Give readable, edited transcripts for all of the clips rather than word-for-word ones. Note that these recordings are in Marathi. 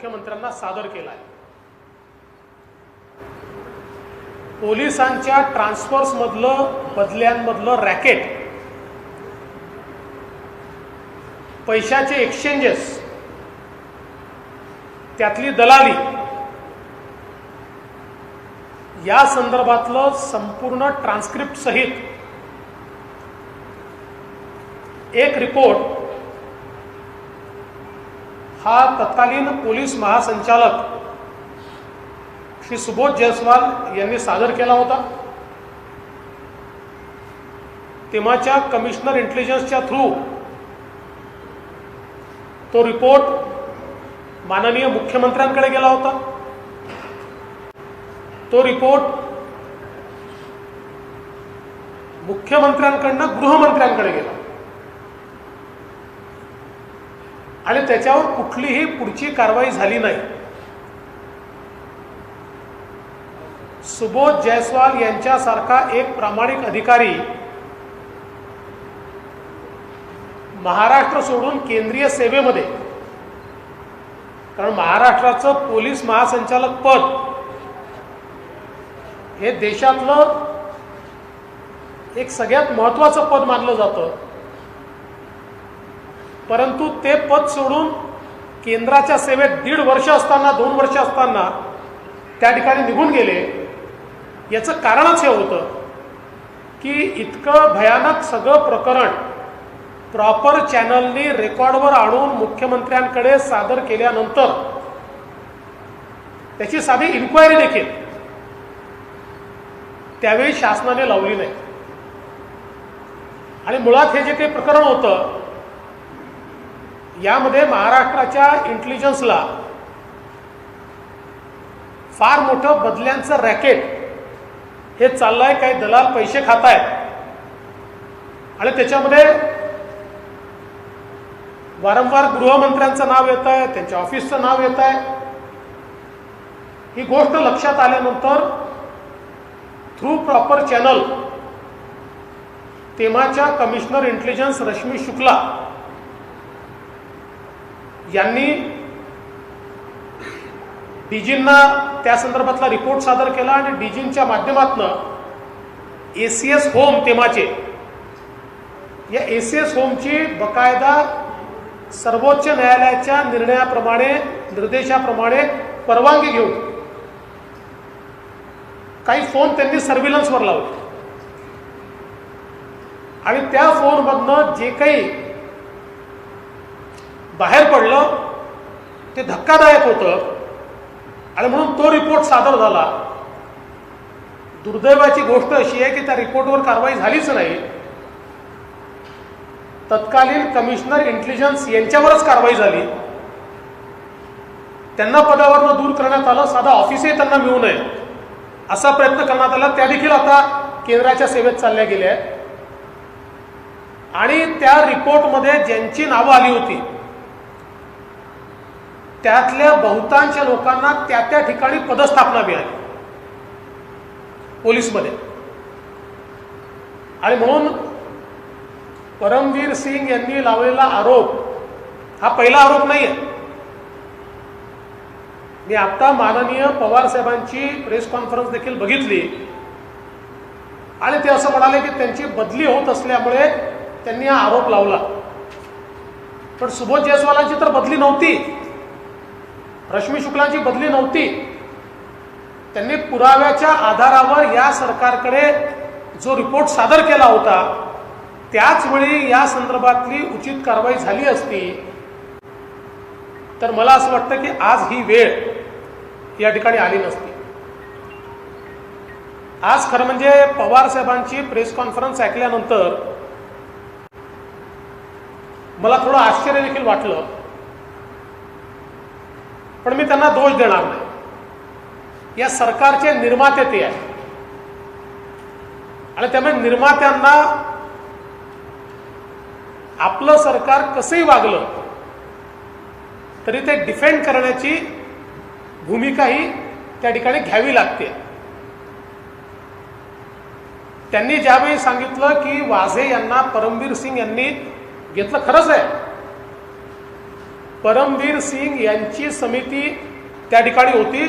मुख्यमंत्र्यांना सादर केला आहे। पोलिसांच्या ट्रान्सफर्समधलं बदल्यांमधलं रॅकेट, पैशाचे एक्सचेंजेस, त्यातली दलाली या संदर्भातलं संपूर्ण ट्रान्स्क्रिप्ट सहित एक रिपोर्ट हा तत्कालीन पोलीस महासंचालक श्री सुबोध जयस्वाल यांनी सादर केला होता। तेव्हाच्या कमिशनर इंटेलिजन्सच्या थ्रू तो रिपोर्ट माननीय मुख्यमंत्र्यांकडे गेला होता। तो रिपोर्ट मुख्यमंत्र्यांकडनं गृहमंत्र्यांकडे गेला आणि त्याच्यावर कुठलीही पुढची कारवाई झाली नाही। सुबोध जयस्वाल यांच्यासारखा एक प्रामाणिक अधिकारी महाराष्ट्र सोडून केंद्रीय सेवेमध्ये, कारण महाराष्ट्राचं पोलीस महासंचालक पद हे देशातलं एक सगळ्यात महत्त्वाचं पद मानलं जातं, परंतु ते पद सोडून केंद्राच्या सेवेत 1.5 वर्ष असताना 2 वर्ष असताना त्या ठिकाणी निघून गेले। याचं कारणच हे होतं की इतकं भयानक सगळं प्रकरण प्रॉपर चॅनलनी रेकॉर्डवर आणून मुख्यमंत्र्यांकडे सादर केल्यानंतर त्याची साधी इन्क्वायरी देखील त्यावेळी शासनाने लावली नाही। आणि मुळात हे जे काही प्रकरण होतं यामध्ये महाराष्ट्राच्या इंटेलिजन्सला फार मोठं बदल्यांचं रॅकेट हे चाललंय, काही दलाल पैसे खात आहेत आणि त्याच्यामध्ये वारंवार गृहमंत्र्यांचं नाव येत आहे, त्यांच्या ऑफिसचं नाव येत आहे। ही गोष्ट लक्षात आल्यानंतर थ्रू प्रॉपर चॅनल तेव्हाच्या कमिशनर इंटेलिजन्स रश्मी शुक्ला यांनी डीजींना त्या संदर्भातला रिपोर्ट सादर केला आणि डीजींच्या माध्यमातून एसीएस होम तेव्हाचे, या एसीएस होमची बकायदा सर्वोच्च न्यायालयाच्या निर्णयाप्रमाणे, निर्देशाप्रमाणे परवानगी घेऊन काही फोन त्यांनी सर्व्हिलन्सवर लावले आणि त्या फोनमधनं जे काही बाहेर पडलं ते धक्कादायक होतं आणि म्हणून तो रिपोर्ट सादर झाला। दुर्दैवाची गोष्ट अशी आहे की त्या रिपोर्टवर कारवाई झालीच नाही। तत्कालीन कमिशनर इंटेलिजन्स यांच्यावरच कारवाई झाली, त्यांना पदावरनं दूर करण्यात आलं, साधा ऑफिसही त्यांना मिळू नये असा प्रयत्न करण्यात आला। त्या देखील आता केंद्राच्या सेवेत चालल्या गेल्या आहेत आणि त्या रिपोर्टमध्ये ज्यांची नावं आली होती त्यातल्या बहुतांश लोकांना त्या त्या ठिकाणी पदस्थापना मिळाली पोलीसमध्ये। आणि म्हणून परमवीर सिंग यांनी लावलेला आरोप हा पहिला आरोप नाही आहे। मी आता माननीय पवार साहेबांची प्रेस कॉन्फरन्स देखील बघितली आणि ते असं म्हणाले की त्यांची बदली होत असल्यामुळे त्यांनी हा आरोप लावला, पण सुबोध जयस्वालांची तर बदली नव्हती, रश्मी शुक्लांची बदली नव्हती। त्यांनी पुराव्याच्या आधारावर या सरकारकडे जो रिपोर्ट सादर केला होता त्याच वेळी या संदर्भातली उचित कारवाई झाली असती तर मला असं वाटतं की आज ही वेळ या ठिकाणी आली नसती। आज खरं म्हणजे पवार साहेबांची प्रेस कॉन्फरन्स ऐकल्यानंतर मला थोडं आश्चर्य देखील वाटलं, पण मी त्यांना दोष देणार नाही। या सरकारचे निर्माते ते आहेत आणि त्यामुळे निर्मात्यांना आपलं सरकार कसंही वागलं तरी ते डिफेंड करण्याची भूमिका ही त्या ठिकाणी घ्यावी लागते। त्यांनी ज्यावेळी सांगितलं की वाझे यांना परमवीर सिंग यांनी घेतलं, खरंच आहे, परमवीर सिंग यांची समिती त्या ठिकाणी होती.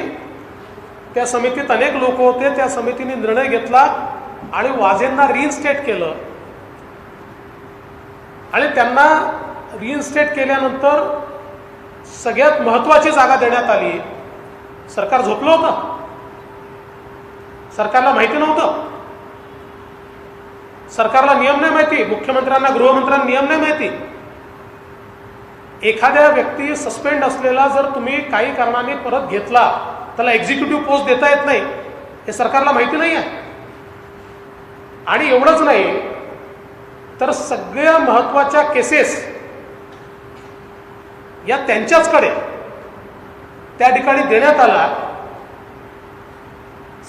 त्या समितीत अनेक लोक होते. त्या समितीने निर्णय घेतला आणि वाझेंना रिइन्स्टेट केलं. आणि त्यांना रिइन्स्टेट केल्यानंतर सगळ्यात महत्त्वाची जागा देण्यात आली. सरकार झोपलं होतं, सरकारला माहिती नव्हतं, सरकारला नियम नाही माहिती, मुख्यमंत्र्यांना गृहमंत्र्यांना नियम नाही माहिती. एखाद्या व्यक्ती सस्पेंड असलेला जर तुम्ही काही कारणाने परत घेतला, त्याला एक्झिक्युटिव्ह पोस्ट देता येत नाही, हे सरकारला माहिती नाही आहे. आणि एवढंच नाही तर सगळ्या महत्त्वाच्या केसेस या त्यांच्याचकडे त्या ठिकाणी देण्यात आला.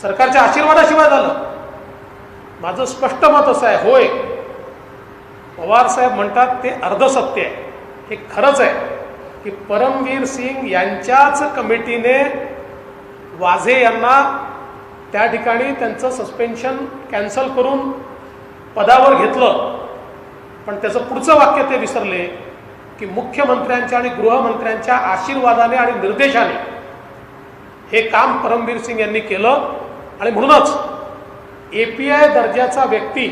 सरकारच्या आशीर्वादाशिवाय झालं. माझं स्पष्ट मत असं आहे, होय पवार साहेब म्हणतात ते अर्धसत्य आहे. हे खरंच आहे की परमवीर सिंग यांच्याच कमिटीने वाझे यांना त्या ठिकाणी त्यांचं सस्पेन्शन कॅन्सल करून पदावर घेतलं. पण त्याचं पुढचं वाक्य ते विसरले की मुख्यमंत्र्यांच्या आणि गृहमंत्र्यांच्या आशीर्वादाने आणि निर्देशाने हे काम परमवीर सिंग यांनी केलं. आणि म्हणूनच API दर्जाचा व्यक्ती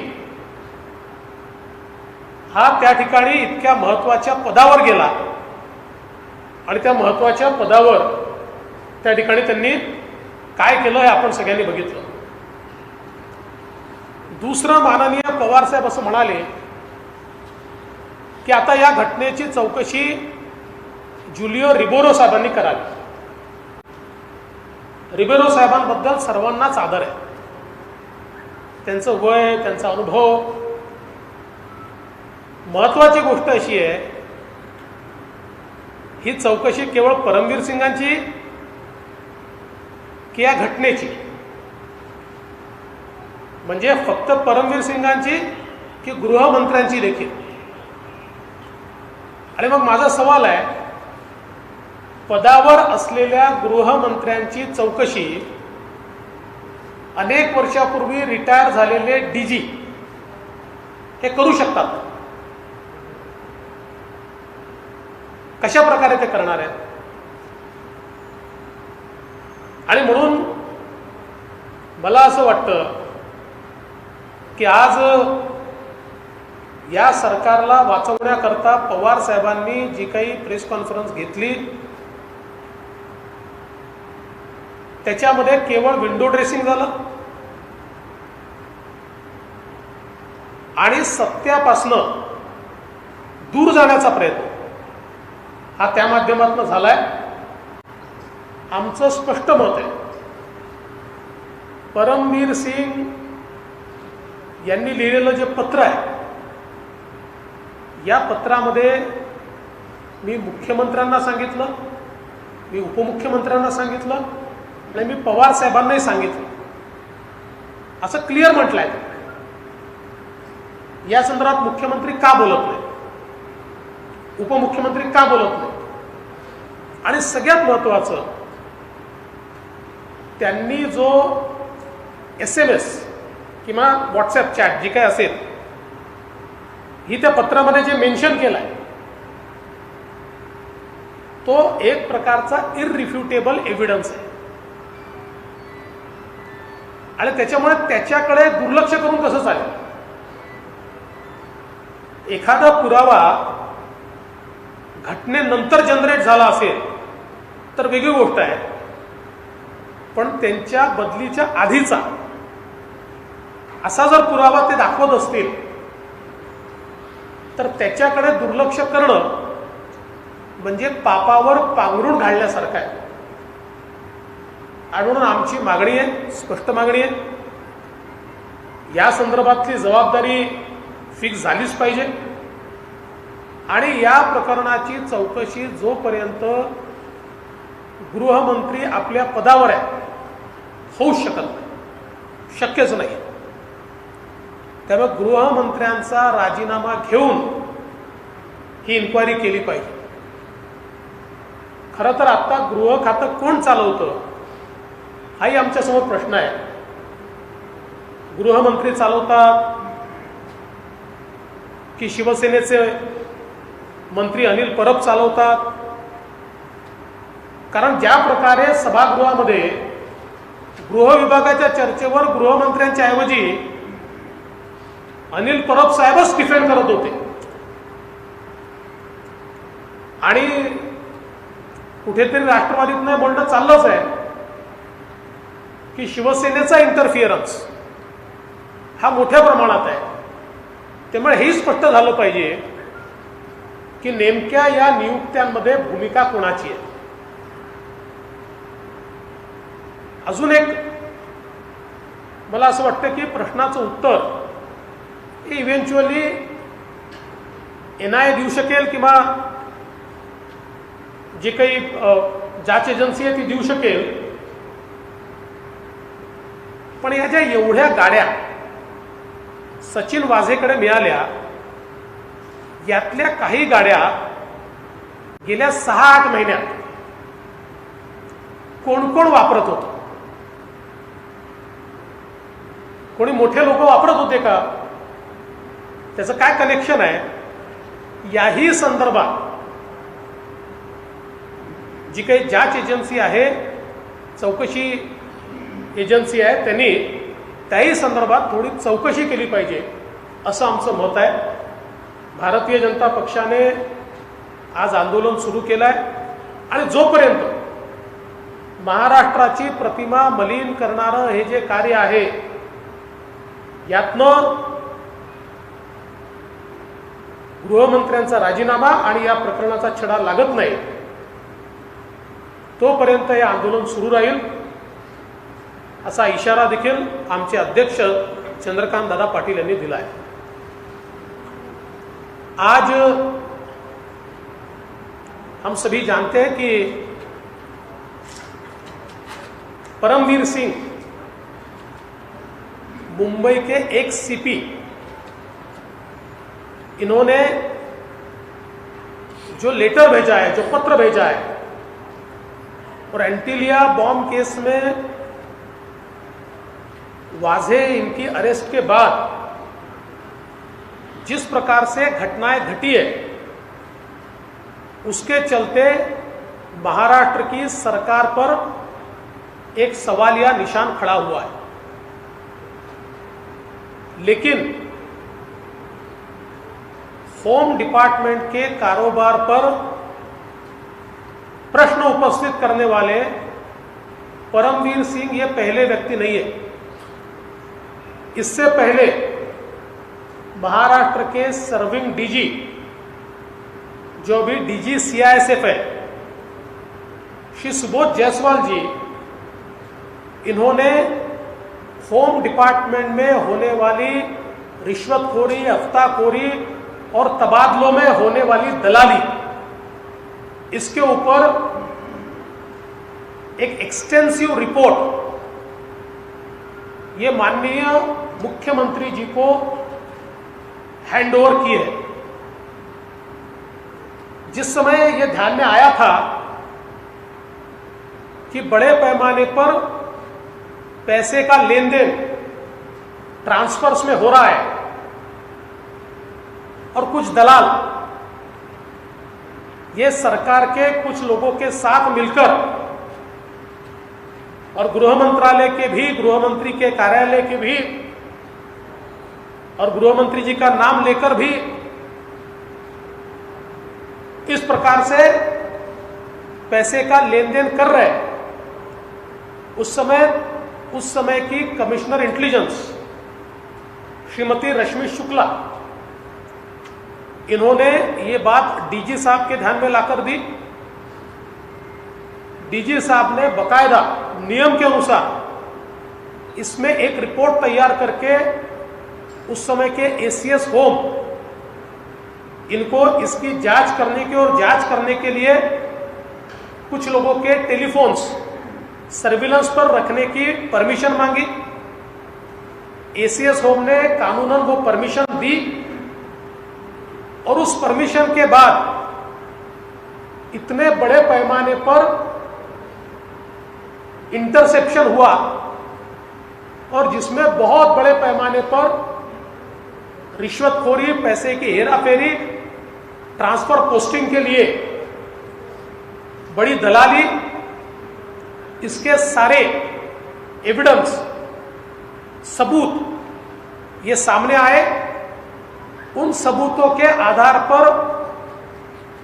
हा त्या ठिकाणी इतक्या महत्त्वाच्या पदावर गेला आणि त्या महत्त्वाच्या पदावर त्या ठिकाणी त्यांनी काय केलं हे आपण सगळ्यांनी बघितलं. दुसरं, माननीय पवार साहेब असं म्हणाले की आता या घटनेची चौकशी जुलिओ रिबेरो साहेबांनी करावी. रिबेरो साहेबांबद्दल सर्वांनाच आदर आहे. त्यांचं वय, त्यांचा अनुभव. महत्वाची गोष्ट अशी आहे, ही चौकशी केवळ परमवीर सिंगांची की या घटनेची, म्हणजे फक्त परमवीर सिंगांची की गृहमंत्र्यांची देखील. आणि मग माझा सवाल आहे, पदावर असलेल्या गृहमंत्र्यांची चौकशी अनेक वर्षापूर्वी रिटायर झालेले DG हे करू शकतात. कशा प्रकारे ते करणार आहेत? आणि म्हणून मला असं वाटतं की आज या सरकारला वाचवण्याकरता पवार साहेबांनी जी काही प्रेस कॉन्फरन्स घेतली त्याच्यामध्ये केवळ विंडो ड्रेसिंग झालं आणि सत्यापासनं दूर जाण्याचा प्रयत्न हा त्या माध्यमातून झालाय. आमचं स्पष्ट मत आहे, परमवीर सिंग यांनी लिहिलेलं जे पत्र आहे, या पत्रामध्ये मी मुख्यमंत्र्यांना सांगितलं, मी उपमुख्यमंत्र्यांना सांगितलं आणि मी पवार साहेबांनाही सांगितलं. असं क्लिअर म्हटलंय, या संदर्भात मुख्यमंत्री का बोलत नाही, उपमुख्यमंत्री का बोलत नाही. आणि सगळ्यात महत्त्वाचं, त्यांनी जो SMS किंवा व्हॉट्सॲप चॅट जी काय असेल ही त्या पत्रामध्ये जे मेन्शन केलंय तो एक प्रकारचा इररिफ्युटेबल एव्हिडन्स आहे. आणि त्याच्यामुळे त्याच्याकडे दुर्लक्ष करून कसं चालेल? एखादा पुरावा घटनेनंतर जनरेट झाला असेल तर वेगळी गोष्ट आहे, पण त्यांच्या बदलीच्या आधीचा असा जर पुरावा ते दाखवत असतील तर त्याच्याकडे दुर्लक्ष करणं म्हणजे पापावर पांघरूण घालण्यासारखं आहे. आणि म्हणून आमची मागणी आहे, स्पष्ट मागणी आहे, या संदर्भातली जबाबदारी फिक्स झालीच पाहिजे. आणि या प्रकरणाची चौकशी जोपर्यंत गृहमंत्री आपल्या पदावर आहे होऊच शकत नाही, शक्यच नाही. त्यामुळे गृहमंत्र्यांचा राजीनामा घेऊन ही इन्क्वायरी केली पाहिजे. खरं तर आता गृह खातं कोण चालवतं हाही आमच्यासमोर प्रश्न आहे. गृहमंत्री चालवतात की शिवसेनेचे मंत्री अनिल परब चालवतात कारण ज्या प्रकारे सभागृहामध्ये गृह विभागाच्या चर्चेवर गृहमंत्र्यांच्या ऐवजी अनिल परब साहेबच डिफेंड करत होते आणि कुठेतरी राष्ट्रवादीतनं बोलणं चाललंच आहे की शिवसेनेचा इंटरफिअरन्स हा मोठ्या प्रमाणात आहे. त्यामुळे हेही स्पष्ट झालं पाहिजे की नेमक्या या नियुक्त्यांमध्ये भूमिका कोणाची आहे. अजून एक मला असं वाटतं की प्रश्नाचं उत्तर हे इव्हेंच्युअली NIA देऊ शकेल किंवा जे काही जांच एजन्सी आहे ती देऊ शकेल. पण या ज्या एवढ्या गाड्या सचिन वाझेकडे मिळाल्या यातल्या काही गाड्या गेल्या 6-8 महिन्यात कोण कोण वापरत होतं? कोणी मोठे लोक वापरत होते का? त्याचं काय कनेक्शन आहे? याही संदर्भात जी काही जांच एजन्सी आहे, चौकशी एजन्सी आहे, त्यांनी त्याही संदर्भात थोडी चौकशी केली पाहिजे असं आमचं मत आहे. भारतीय जनता पक्षाने आज आंदोलन सुरू केलं आहे आणि जोपर्यंत महाराष्ट्राची प्रतिमा मलिन करणारं हे जे कार्य आहे यातनं गृहमंत्र्यांचा राजीनामा आणि या प्रकरणाचा छडा लागत नाही तोपर्यंत हे आंदोलन सुरू राहील असा इशारा देखील आमचे अध्यक्ष चंद्रकांत दादा पाटील यांनी दिला आहे. आज हम सभी जानते हैं कि परमवीर सिंह मुंबई के एक CP, इन्होंने जो लेटर भेजा है, जो पत्र भेजा है, और एंटीलिया बॉम्ब केस में वाजे इनकी अरेस्ट के बाद जिस प्रकार से घटनाएं घटी है उसके चलते महाराष्ट्र की सरकार पर एक सवालिया निशान खड़ा हुआ है. लेकिन होम डिपार्टमेंट के कारोबार पर प्रश्न उपस्थित करने वाले परमवीर सिंह ये पहले व्यक्ति नहीं है. इससे पहले महाराष्ट्र के सर्विंग DG, जो भी DG CISF है, श्री सुबोध जायसवाल जी, इन्होंने होम डिपार्टमेंट में होने वाली रिश्वतखोरी, हफ्ताखोरी और तबादलों में होने वाली दलाली, इसके ऊपर एक एक्सटेंसिव रिपोर्ट ये माननीय मुख्यमंत्री जी को हैंडओवर की है. जिस समय यह ध्यान में आया था कि बड़े पैमाने पर पैसे का लेन देन ट्रांसफर्स में हो रहा है और कुछ दलाल ये सरकार के कुछ लोगों के साथ मिलकर और गृह मंत्रालय के भी, गृह मंत्री के कार्यालय के भी और गृह मंत्री जी का नाम लेकर भी इस प्रकार से पैसे का लेन देन कर रहे हैं. उस समय की कमिश्नर इंटेलिजेंस श्रीमती रश्मि शुक्ला, इन्होंने ये बात DG साहब के ध्यान में लाकर दी. DG साहब ने बकायदा नियम के अनुसार इसमें एक रिपोर्ट तैयार करके उस समय के ACS होम, इनको इसकी जांच करने की और जांच करने के लिए कुछ लोगों के टेलीफोन्स सर्विलेंस पर रखने की परमिशन मांगी. ACS होम ने कानूनन वो परमिशन दी और उस परमिशन के बाद इतने बड़े पैमाने पर इंटरसेप्शन हुआ और जिसमें बहुत बड़े पैमाने पर रिश्वतखोरी, पैसे की हेराफेरी, ट्रांसफर पोस्टिंग के लिए बड़ी दलाली इसके सारे एविडेंस, सबूत ये सामने आए। उन सबूतों के आधार पर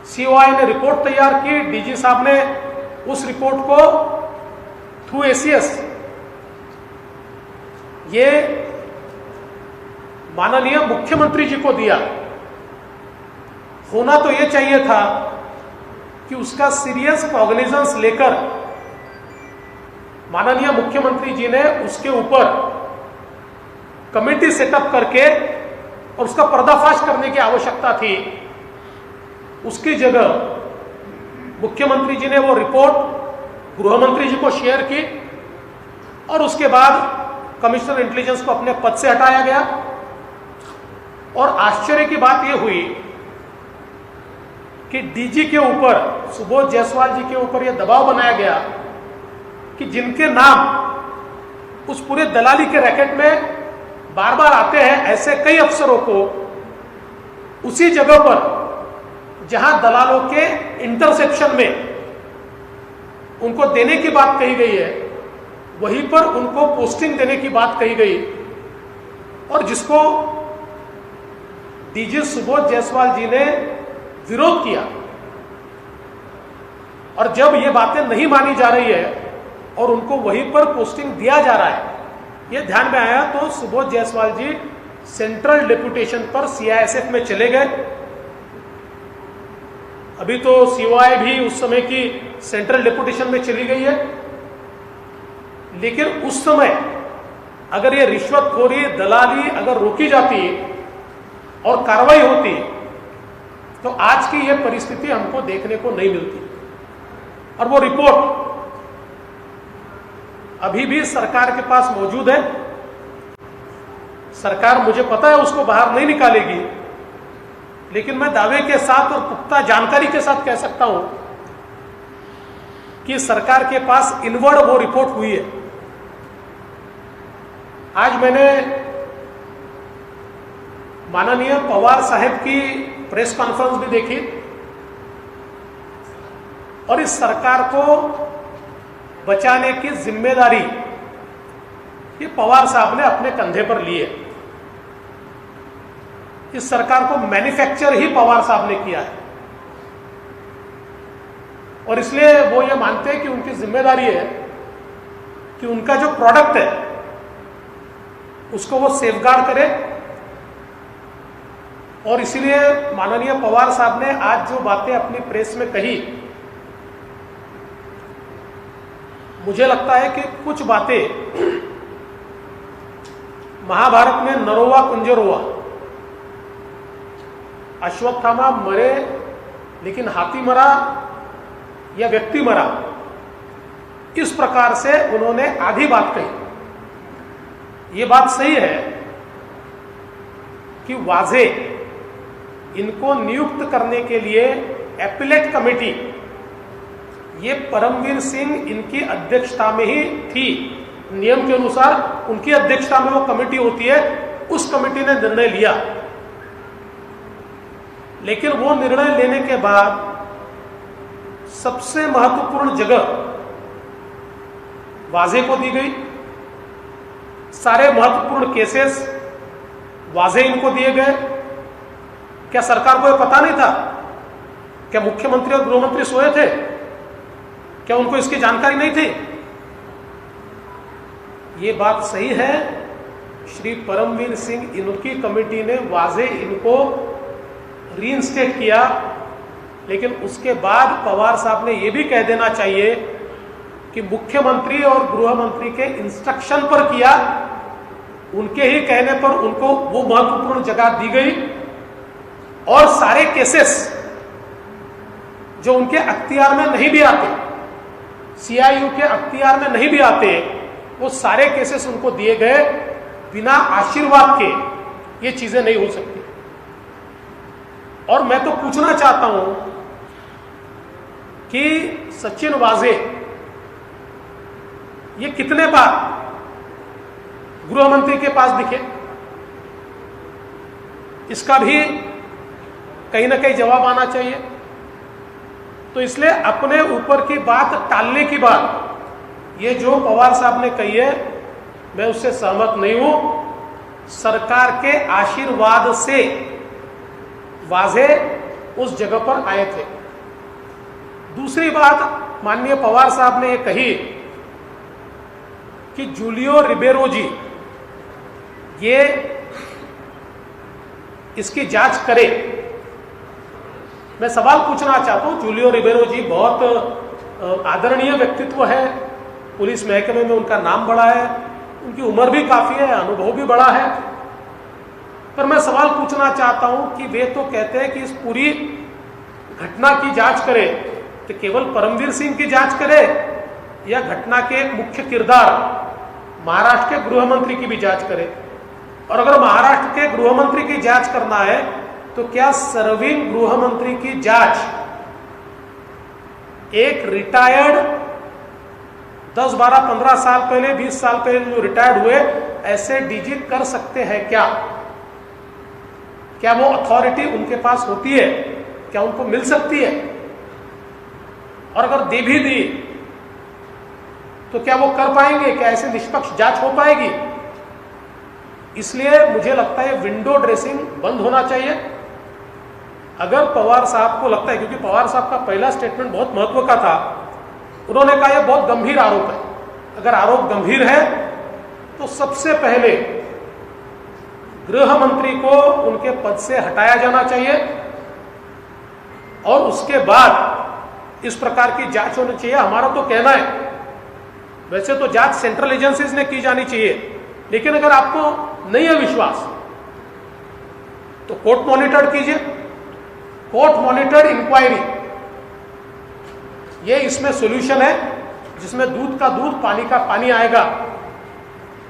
सीओआई ने रिपोर्ट तैयार की। डीजी साहब ने उस रिपोर्ट को थ्रू एसीएस ये माननीय मुख्यमंत्री जी को दिया। होना तो ये चाहिए था कि उसका सीरियस कॉग्निजेंस लेकर माननीय मुख्यमंत्री जी ने उसके ऊपर कमेटी सेटअप करके और उसका पर्दाफाश करने की आवश्यकता थी। उसकी जगह मुख्यमंत्री जी ने वो रिपोर्ट गृह मंत्री जी को शेयर की और उसके बाद कमिश्नर इंटेलिजेंस को अपने पद से हटाया गया। और आश्चर्य की बात यह हुई कि डीजी के ऊपर, सुबोध जायसवाल जी के ऊपर यह दबाव बनाया गया कि जिनके नाम उस पूरे दलाली के रैकेट में बार बार आते हैं, ऐसे कई अफसरों को उसी जगह पर जहां दलालों के इंटरसेप्शन में उनको देने की बात कही गई है, वहीं पर उनको पोस्टिंग देने की बात कही गई। और जिसको डीजी सुबोध जायसवाल जी ने विरोध किया। और जब ये बातें नहीं मानी जा रही है और उनको वहीं पर पोस्टिंग दिया जा रहा है, ये ध्यान में आया तो सुबोध जायसवाल जी सेंट्रल डेपुटेशन पर सीआईएसएफ में चले गए। अभी तो सीओआई भी उस समय की सेंट्रल डेपुटेशन में चली गई है, लेकिन उस समय अगर ये रिश्वतखोरी, दलाली अगर रोकी जाती और कार्रवाई होती तो आज की ये परिस्थिति हमको देखने को नहीं मिलती। और वो रिपोर्ट अभी भी सरकार के पास मौजूद है। सरकार, मुझे पता है, उसको बाहर नहीं निकालेगी, लेकिन मैं दावे के साथ और पुख्ता जानकारी के साथ कह सकता हूं कि सरकार के पास इनवर्ड वो रिपोर्ट हुई है। आज मैंने माननीय पवार साहब की प्रेस कॉन्फ्रेंस भी देखी और इस सरकार को बचाने की जिम्मेदारी ये पवार साहब ने अपने कंधे पर ली है। इस सरकार को मैन्युफैक्चर ही पवार साहब ने किया है और इसलिए वो ये मानते हैं कि उनकी जिम्मेदारी है कि उनका जो प्रोडक्ट है उसको वो सेफगार्ड करे। और इसीलिए माननीय पवार साहब ने आज जो बातें अपनी प्रेस में कही, मुझे लगता है कि कुछ बातें महाभारत में नरोवा कुंजरोवा, अश्वत्थामा मरे लेकिन हाथी मरा या व्यक्ति मरा, इस प्रकार से उन्होंने आधी बात कही। ये बात सही है कि वाजे इनको नियुक्त करने के लिए एपिलेट कमेटी, ये परमवीर सिंह इनकी अध्यक्षता में ही थी। नियम के अनुसार उनकी अध्यक्षता में वो कमेटी होती है, उस कमेटी ने निर्णय लिया। लेकिन वो निर्णय लेने के बाद सबसे महत्वपूर्ण जगह वाजे को दी गई। सारे महत्वपूर्ण केसेस वाजे इनको दिए गए। क्या सरकार को यह पता नहीं था? क्या मुख्यमंत्री और गृहमंत्री सोए थे? क्या उनको इसकी जानकारी नहीं थी? ये बात सही है, श्री परमवीर सिंह इनकी कमेटी ने वाजे इनको रीइंस्टेट किया, लेकिन उसके बाद पवार साहब ने यह भी कह देना चाहिए कि मुख्यमंत्री और गृह मंत्री के इंस्ट्रक्शन पर किया। उनके ही कहने पर उनको वो महत्वपूर्ण जगह दी गई और सारे केसेस जो उनके अख्तियार में नहीं भी आते, सीआईयू के अख्तियार में नहीं भी आते, वो सारे केसेस उनको दिए गए। बिना आशीर्वाद के ये चीजें नहीं हो सकती। और मैं तो पूछना चाहता हूं कि सचिन वाजे ये कितने बार गृह मंत्री के पास दिखे? इसका भी कहीं ना कहीं जवाब आना चाहिए। तो इसलिए अपने ऊपर की बात टालने की बात ये जो पवार साहब ने कही है मैं उससे सहमत नहीं हूं। सरकार के आशीर्वाद से वाजे उस जगह पर आए थे। दूसरी बात माननीय पवार साहब ने ये कही कि जूलियो रिबेरो जी ये इसकी जांच करे। मैं सवाल पूछना चाहता हूं, जूलियो रिबेरो जी बहुत आदरणीय व्यक्तित्व है, पुलिस महकमे में उनका नाम बड़ा है, उनकी उम्र भी काफी है, अनुभव भी बड़ा है, पर मैं सवाल पूछना चाहता हूं कि वे तो कहते हैं कि इस पूरी घटना की जांच करे, तो केवल परमवीर सिंह की जांच करे या घटना के एक मुख्य किरदार महाराष्ट्र के गृह मंत्री की भी जांच करे? और अगर महाराष्ट्र के गृह मंत्री की जांच करना है तो क्या सर्विंग गृह मंत्री की जांच एक रिटायर्ड 10, 12, 15 साल पहले, 20 साल पहले जो रिटायर्ड हुए ऐसे डीजी कर सकते हैं क्या? क्या वो अथॉरिटी उनके पास होती है? क्या उनको मिल सकती है? और अगर दे भी दी तो क्या वो कर पाएंगे? क्या ऐसे निष्पक्ष जांच हो पाएगी? इसलिए मुझे लगता है विंडो ड्रेसिंग बंद होना चाहिए। अगर पवार साहब को लगता है, क्योंकि पवार साहब का पहला स्टेटमेंट बहुत महत्व का था, उन्होंने कहा यह बहुत गंभीर आरोप है। अगर आरोप गंभीर है तो सबसे पहले गृह मंत्री को उनके पद से हटाया जाना चाहिए और उसके बाद इस प्रकार की जांच होनी चाहिए। हमारा तो कहना है, वैसे तो जांच सेंट्रल एजेंसीज ने की जानी चाहिए, लेकिन अगर आपको नहीं है विश्वास तो कोर्ट मॉनिटर्ड कीजिए, कोर्ट मॉनिटर्ड इंक्वायरी, ये इसमें सॉल्यूशन है जिसमें दूध का दूध पानी का पानी आएगा।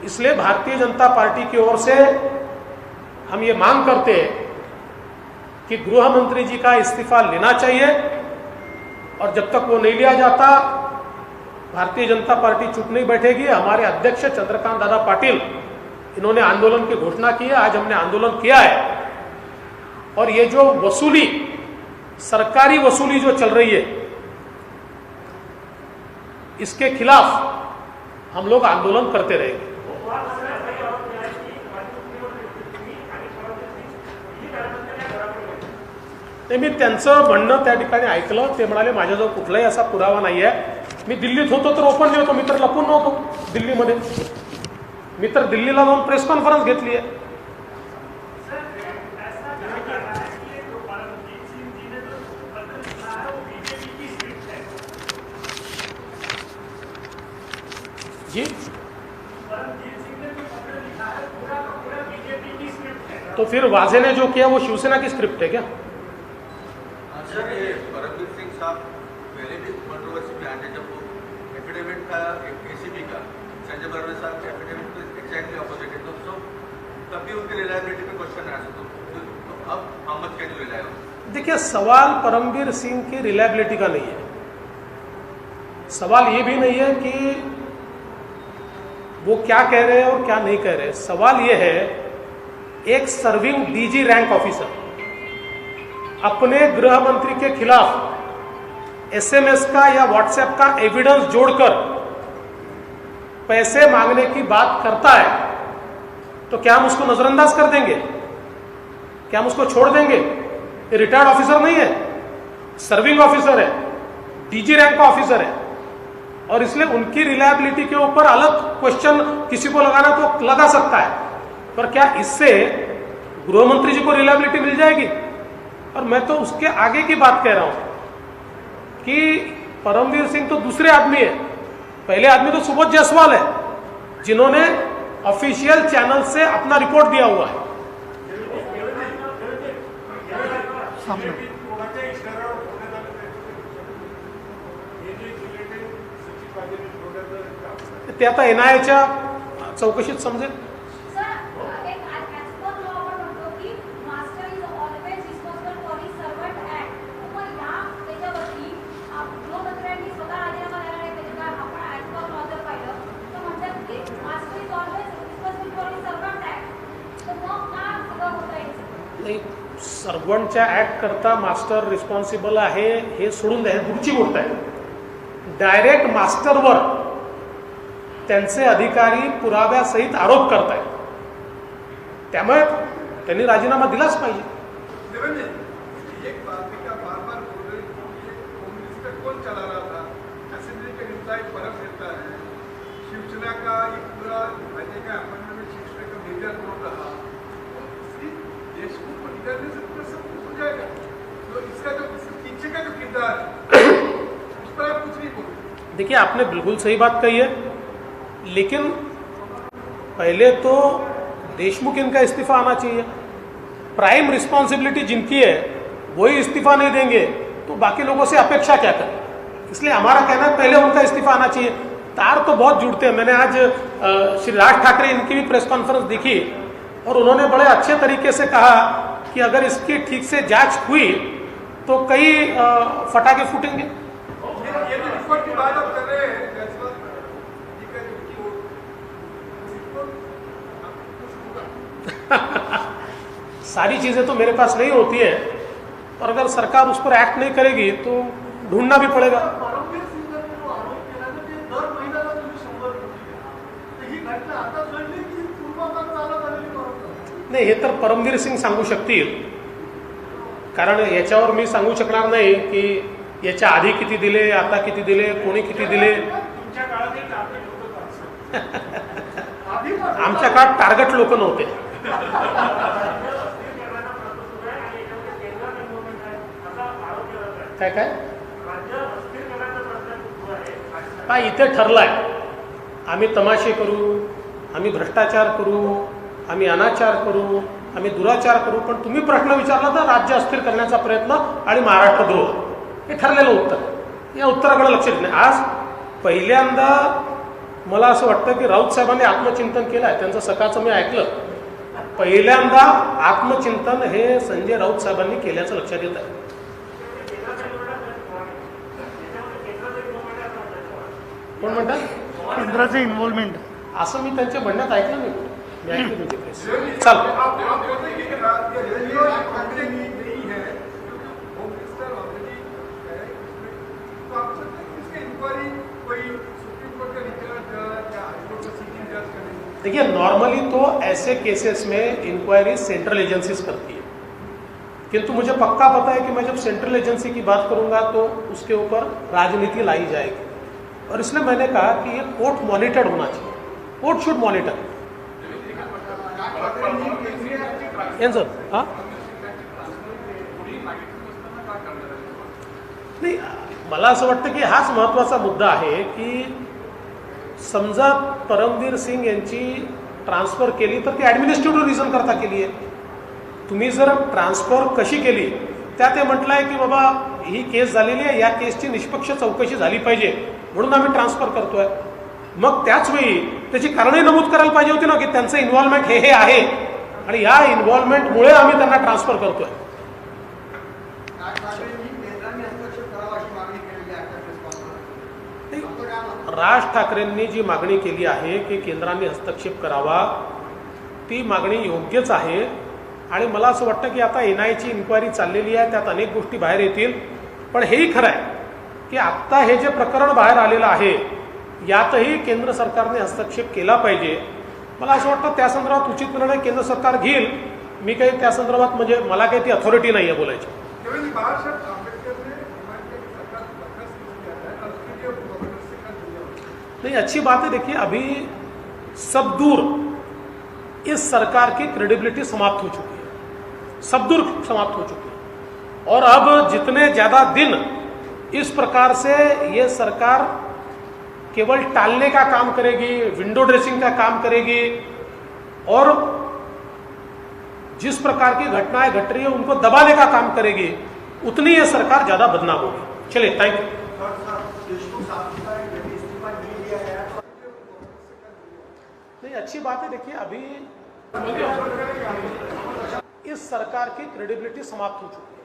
इसलिए भारतीय जनता पार्टी की ओर से हम ये मांग करते हैं कि गृह मंत्री जी का इस्तीफा लेना चाहिए और जब तक वो नहीं लिया जाता भारतीय जनता पार्टी चुप नहीं बैठेगी। हमारे अध्यक्ष चंद्रकांत दादा पाटिल इन्होंने आंदोलन की घोषणा की है, आज हमने आंदोलन किया है और ये जो वसूली, सरकारी वसूली जो चल रही है इसके खिलाफ हम लोग आंदोलन करते रहेंगे। नाही, मी त्यांचं म्हणणं त्या ठिकाणी ऐकलं। ते म्हणाले माझ्याजवळ कुठलाही असा पुरावा नाही आहे, मी दिल्लीत होतो तर ओपन होतो, मी तर लपून नव्हतो दिल्लीमध्ये, मी तर दिल्लीला जाऊन प्रेस कॉन्फरन्स घेतली आहे। जी, तो फिर वाजे ने जो किया वो शिवसेना की स्क्रिप्ट है क्या? सर, ये परमवीर सिंह साहब पहले भी कंट्रोवर्सी में आने, जब वो एफिडेविट का एसीबी का संजय बर्वे साहब के एफिडेविट तो एक्जैक्टली ऑपोजिट है, तो तभी उनकी रिलायबिलिटी पे क्वेश्चन आया, तो अब अहमद कैन रिलाय हो? देखिए, सवाल परमवीर सिंह की रिलायबिलिटी का नहीं है, सवाल ये भी नहीं है कि वो क्या कह रहे हैं और क्या नहीं कह रहे। सवाल ये है, एक सर्विंग डीजी रैंक ऑफिसर अपने गृह मंत्री के खिलाफ एसएमएस का या व्हाट्सएप का एविडेंस जोड़कर पैसे मांगने की बात करता है, तो क्या हम उसको नजरअंदाज कर देंगे? क्या हम उसको छोड़ देंगे? ये रिटायर्ड ऑफिसर नहीं है, सर्विंग ऑफिसर है, डीजी रैंक का ऑफिसर है और इसलिए उनकी रिलायबिलिटी के ऊपर अलग क्वेश्चन किसी को लगाना तो लगा सकता है, पर क्या इससे गृह मंत्री जी को रिलायबिलिटी मिल जाएगी? और मैं तो उसके आगे की बात कह रहा हूं कि परमवीर सिंह तो दूसरे आदमी है, पहले आदमी तो सुबोध जायसवाल है जिन्होंने ऑफिशियल चैनल से अपना रिपोर्ट दिया हुआ है। ते आता एनआयएच्या चौकशीत समजेल। नाही, सर्वंटच्या ऍक्ट करता मास्टर रिस्पॉन्सिबल आहे हे सोडून द्या, पुढची गोष्ट आहे। डायरेक्ट मास्टरवर त्यांचे अधिकारी पुराव्यासहित आरोप करतायत, त्यामुळे त्यांनी राजीनामा दिलाच पाहिजे. देवेंद्र एक बात है क्या बार बार बोल रहे हैं कि कांग्रेस का कौन चला रहा था, असेंबली का हिस्सा एक फर्क रहता है, शिवसेना का एक पूरा राज्य का अपने में शिवसेना का मेजर रोल रहा, देश को निकालने से पूरा सब कुछ हो जाएगा. तो इसका जो पीछे का जो किरदार है उस पर आप कुछ नहीं बोलते. देखिए, आपने बिल्कुल सही बात कही है, लेकिन पहले तो देशमुख इनका इस्तीफा आना चाहिए. प्राइम रिस्पॉन्सिबिलिटी जिनकी है वही इस्तीफा नहीं देंगे तो बाकी लोगों से अपेक्षा क्या करें. इसलिए हमारा कहना है पहले उनका इस्तीफा आना चाहिए. तार तो बहुत जुड़ते हैं. मैंने आज श्री राज ठाकरे इनकी भी प्रेस कॉन्फ्रेंस देखी और उन्होंने बड़े अच्छे तरीके से कहा कि अगर इसकी ठीक से जांच हुई तो कई फटाके फूटेंगे. ये जो रिपोर्ट की बात आप कर रहे हैं जसवंत जी का जो रिपोर्ट सारी चीजें तो मेरे पास नहीं होती है, और अगर सरकार उस पर एक्ट नहीं करेगी तो ढूंढना भी पड़ेगा. परमवीर सिंगांनी जो आरोप केला ना ते दर महिन्याला तुम्ही 100 कोटी द्या. तर ही घटना आता घडली की पूर्वापार चालत आलेली बरोबर. नाही, हे तर परमवीर सिंग सांगू शकतील, कारण याच्यावर मी सांगू शकणार नाही की याच्या आधी किती दिले, आता किती दिले, कोणी किती दिले. तुमच्या काळात टार्गेट होतं आधी आमच्या काळात टार्गेट लोक नव्हते. काय काय हा इथे ठरलाय, आम्ही तमाशे करू, आम्ही भ्रष्टाचार करू, आम्ही अनाचार करू, आम्ही दुराचार करू, पण तुम्ही प्रश्न विचारला तर राज्य अस्थिर करण्याचा प्रयत्न आणि महाराष्ट्र द्रोह, हे ठरलेलं उत्तर. या उत्तराकडे लक्ष देत नाही. आज पहिल्यांदा मला असं वाटतं की राऊत साहेबांनी आत्मचिंतन केलं आहे. त्यांचं सकाळचं मी ऐकलं. पहिल्यांदा आत्मचिंतन हे संजय राऊत साहेबांनी केल्याचं लक्षात येत आहे. कोण म्हणतात केंद्राचे इन्व्हॉल्वमेंट असं मी त्यांच्या म्हणण्यात ऐकलं नाही. मी ऐकलं तुमची प्रेस. चल, आप बोलते हैं कि रेलवे कांग्रेस नहीं है होम मिनिस्टर ऑलरेडी है इसमें, तो आप सकते हैं कि इसकी इंक्वायरी कोई सुप्रीम कोर्ट का रिजर्व जज या हाई कोर्ट का सिटिंग जज करेंगे. देखिए, नॉर्मली तो ऐसे केसेस में इंक्वायरी सेंट्रल एजेंसीज करती है, किंतु मुझे पक्का पता है कि मैं जब सेंट्रल एजेंसी की बात करूंगा तो उसके ऊपर राजनीति लाई जाएगी, और इसलिए मैंने कहा कि ये कोर्ट मॉनिटर्ड होना चाहिए. Court should monitor. सर हाँ नाही, मला असं वाटतं की हाच महत्त्वाचा मुद्दा आहे की समजा परमवीर सिंग यांची ट्रान्सफर केली तर ती ॲडमिनिस्ट्रेटिव्ह रिझन करता केली आहे. तुम्ही जर ट्रान्सफर कशी केली त्यात ते म्हटलं आहे की बाबा ही केस झालेली आहे, या केसची निष्पक्ष चौकशी झाली पाहिजे म्हणून आम्ही ट्रान्सफर करतोय. मग त्याच वेळी त्याची कारणही नमूद करायला पाहिजे होती ना की त्यांचं इन्व्हॉल्वमेंट हे आहे आणि या इन्व्हॉल्वमेंटमुळे आम्ही त्यांना ट्रान्सफर करतोय. राज ठाकरेंनी जी मागणी केली आहे की केंद्राने हस्तक्षेप करावा, ती मागणी योग्यच आहे. आणि मला असं वाटतं की आता NIAची इन्क्वायरी चाललेली आहे, त्यात अनेक गोष्टी बाहेर येतील. पण हेही खरं आहे की आत्ता हे जे प्रकरण बाहेर आलेलं आहे यातही केंद्र सरकारने हस्तक्षेप केला पाहिजे. मला असं वाटतं त्या संदर्भात उचित निर्णय केंद्र सरकार घेईल. मी काही त्या संदर्भात म्हणजे मला काही ती अथॉरिटी नाही आहे बोलायची. नहीं, अच्छी बात है. देखिए, अभी सब दूर इस सरकार की क्रेडिबिलिटी समाप्त हो चुकी है, सब दूर समाप्त हो चुकी है. और अब जितने ज्यादा दिन इस प्रकार से ये सरकार केवल टालने का काम करेगी, विंडो ड्रेसिंग का काम करेगी, और जिस प्रकार की घटनाएं घट रही है उनको दबाने का काम करेगी, उतनी ये सरकार ज्यादा बदनाम होगी. चलिए, थैंक यू. नहीं, अच्छी बात है. देखिए, अभी इस सरकार की क्रेडिबिलिटी समाप्त हो चुकी है.